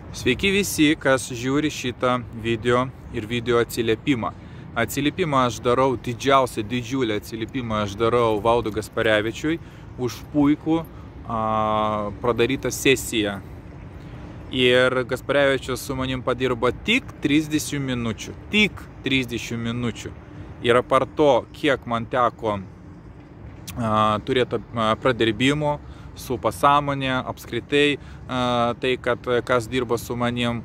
Sveiki visi, kas žiūri šitą video ir video atsiliepimą. Atsiliepimą aš darau, didžiulį atsiliepimą aš darau Valdui Gasparevičiui už puikų padarytą sesiją. Ir Gasparevičius su manim padirbo tik 30 minučių. Tik 30 minučių. Ir apart to, kiek man teko turėti pradirbimo su pasąmonė, apskritai tai, kad kas dirba su manim,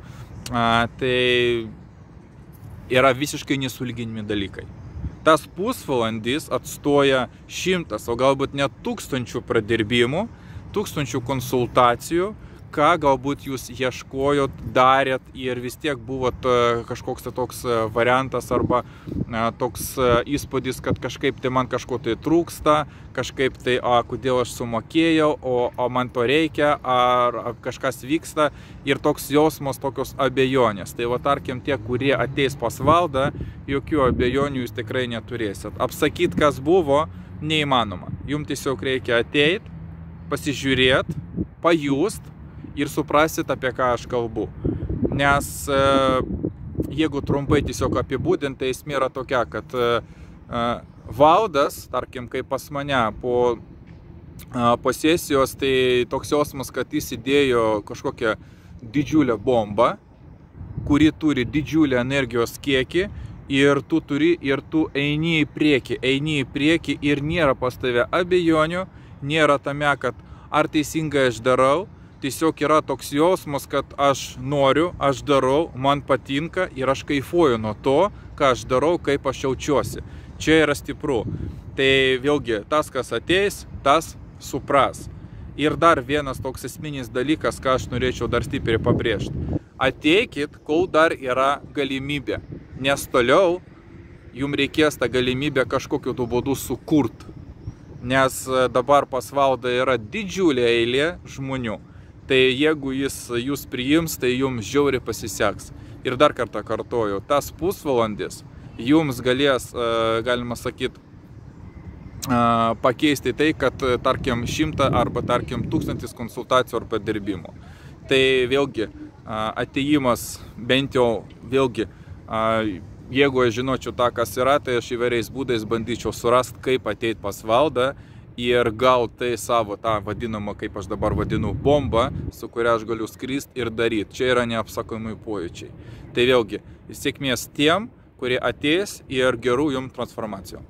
tai yra visiškai nesulyginami dalykai. Tas pusvalandis atstoja 100, o galbūt net 1000 pradirbimų, 1000 konsultacijų, ką galbūt jūs ieškojot, darėt ir vis tiek buvot kažkoks toks variantas arba toks įspūdis, kad kažkaip tai man kažko tai trūksta, kažkaip tai, kodėl aš sumokėjau, o man to reikia, ar kažkas vyksta ir toks jausmas, tokios abejonės. Tai va, tarkim, tie, kurie ateis pas Valdą, jokių abejonių jūs tikrai neturėsit. Apsakyti, kas buvo, neįmanoma. Jums tiesiog reikia ateiti, pasižiūrėti, pajust ir suprasit, apie ką aš kalbu. Nes jeigu trumpai tiesiog apibūdinti, tai esmė yra tokia, kad Valdas, tarkim, kaip pas mane po sesijos, tai toks jausmas, kad jis įdėjo kažkokią didžiulę bombą, kuri turi didžiulį energijos kiekį ir tu eini į priekį ir nėra pas tave abejonių, nėra tame, kad ar teisingai aš darau. Tiesiog yra toks jausmas, kad aš noriu, aš darau, man patinka ir aš kaifuoju nuo to, ką aš darau, kaip aš jaučiuosi. Čia yra stipru. Tai vėlgi, tas, kas ateis, tas supras. Ir dar vienas toks esminis dalykas, ką aš norėčiau dar stipriai pabrėžti. Ateikit, kol dar yra galimybė, nes toliau jums reikės tą galimybę kažkokiu būdu sukurti. Nes dabar pas Valdą yra didžiulė eilė žmonių. Tai jeigu jūs priims, tai jums žiauriai pasiseks. Ir dar kartą kartoju, tas pusvalandis jums galės, galima sakyti, pakeisti tai, kad tarkim 100 arba tarkim 1000 konsultacijų ar padirbimų. Tai vėlgi atėjimas, bent jau vėlgi, jeigu aš žinočiau tą, kas yra, tai aš įvairiais būdais bandyčiau surasti, kaip ateiti pas Valdą. Ir gal tai savo tą vadinamą, kaip aš dabar vadinu, bombą, su kuria aš galiu skristi ir daryti. Čia yra neapsakomai pojūčiai. Tai vėlgi, sėkmės tiem, kurie ateis ir gerų jums transformacijų.